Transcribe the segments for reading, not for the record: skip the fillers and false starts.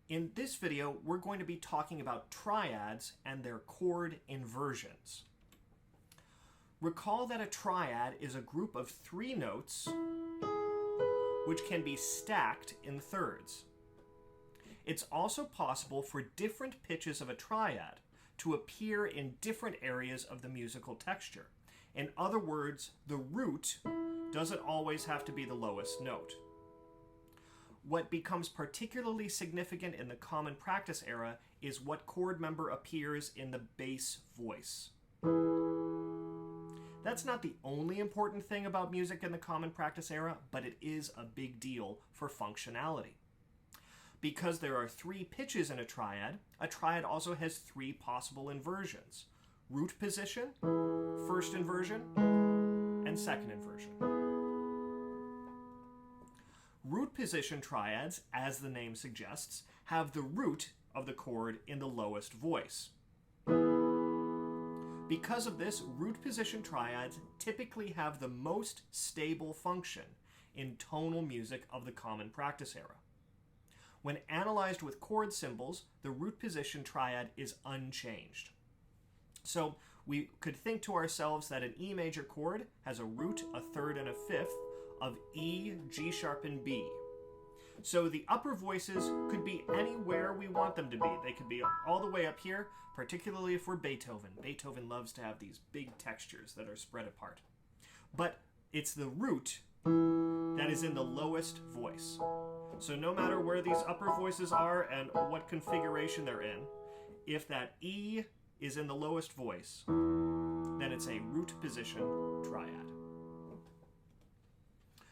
In this video, we're going to be talking about triads and their chord inversions. Recall that a triad is a group of 3 notes which can be stacked in thirds. It's also possible for different pitches of a triad to appear in different areas of the musical texture. In other words, the root doesn't always have to be the lowest note. What becomes particularly significant in the common practice era is what chord member appears in the bass voice. That's not the only important thing about music in the common practice era, but it is a big deal for functionality. Because there are 3 pitches in a triad also has 3 possible inversions: root position, first inversion, and second inversion. Root position triads, as the name suggests, have the root of the chord in the lowest voice. Because of this, root position triads typically have the most stable function in tonal music of the common practice era. When analyzed with chord symbols, the root position triad is unchanged. So we could think to ourselves that an E major chord has a root, a third, and a fifth of E, G sharp, and B. So the upper voices could be anywhere we want them to be. They could be all the way up here, particularly if we're Beethoven. Beethoven loves to have these big textures that are spread apart. But it's the root that is in the lowest voice. So no matter where these upper voices are and what configuration they're in, if that E is in the lowest voice, then it's a root position triad.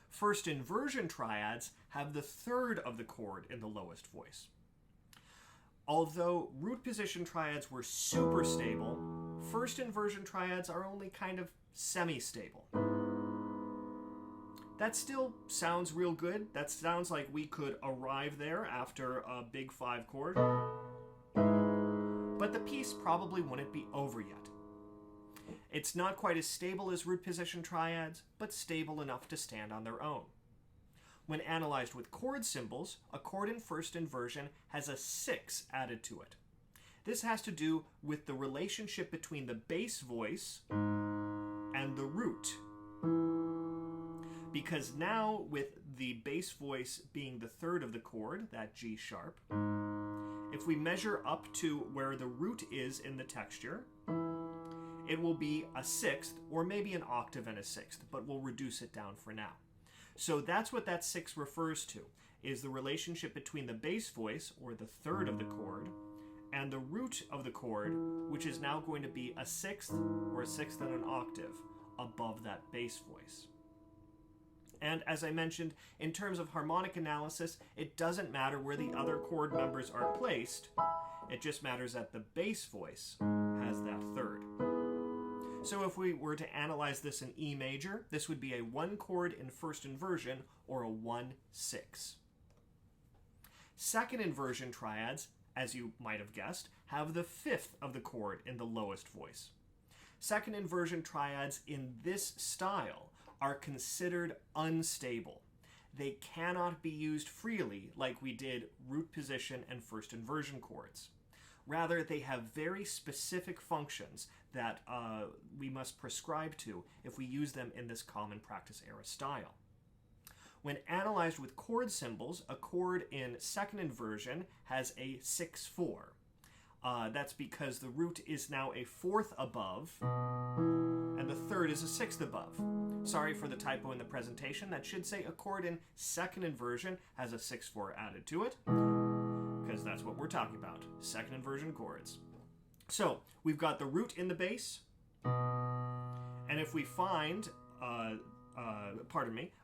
First inversion triads have the third of the chord in the lowest voice. Although root position triads were super stable, first inversion triads are only kind of semi-stable. That still sounds real good. That sounds like we could arrive there after a big 5 chord. But the piece probably wouldn't be over yet. It's not quite as stable as root position triads, but stable enough to stand on their own. When analyzed with chord symbols, a chord in first inversion has a 6 added to it. This has to do with the relationship between the bass voice and the root. Because now, with the bass voice being the third of the chord, that G sharp, if we measure up to where the root is in the texture, it will be a 6th, or maybe an octave and a 6th, but we'll reduce it down for now. So that's what that 6 refers to, is the relationship between the bass voice, or the third of the chord, and the root of the chord, which is now going to be a 6th, or a 6th and an octave, above that bass voice. And as I mentioned, in terms of harmonic analysis, it doesn't matter where the other chord members are placed, it just matters that the bass voice has that third. So if we were to analyze this in E major, this would be a 1 chord in first inversion, or a 1/6. Second inversion triads, as you might have guessed, have the 5th of the chord in the lowest voice. Second inversion triads in this style are considered unstable. They cannot be used freely like we did root position and first inversion chords. Rather, they have very specific functions that we must prescribe to if we use them in this common practice era style. When analyzed with chord symbols, a chord in second inversion has a 6/4. That's because the root is now a 4th above, and the third is a 6th above. Sorry for the typo in the presentation. That should say a chord in second inversion has a 6/4 added to it, because that's what we're talking about, second inversion chords. So we've got the root in the bass, and if we find,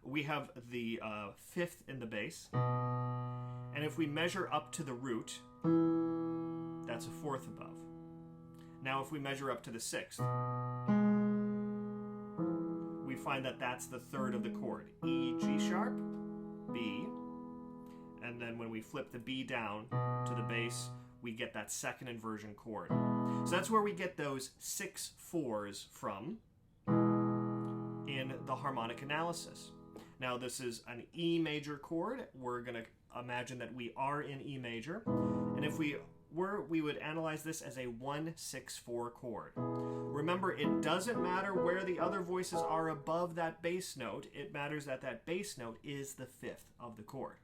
we have the 5th in the bass, and if we measure up to the root, that's a 4th above. Now if we measure up to the 6th, we find that that's the third of the chord, E, G sharp, B, and then when we flip the B down to the bass, we get that second inversion chord. So that's where we get those 6/4s from in the harmonic analysis. Now this is an E major chord. We're going to imagine that we are in E major. And if we were, we would analyze this as a 1-6-4 chord. Remember, it doesn't matter where the other voices are above that bass note. It matters that that bass note is the fifth of the chord.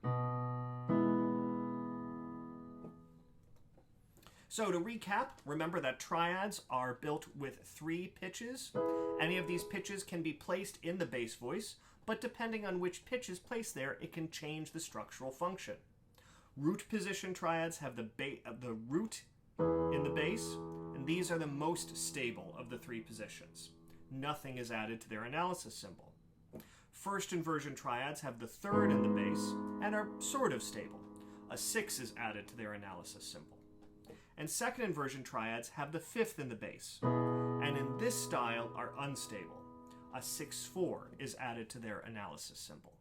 So to recap, remember that triads are built with 3 pitches. Any of these pitches can be placed in the bass voice, but depending on which pitch is placed there, it can change the structural function. Root position triads have the root in the bass, and these are the most stable of the 3 positions. Nothing is added to their analysis symbol. First inversion triads have the 3rd in the bass and are sort of stable. A 6 is added to their analysis symbol. And second inversion triads have the 5th in the bass, and in this style are unstable. A 6-4 is added to their analysis symbol.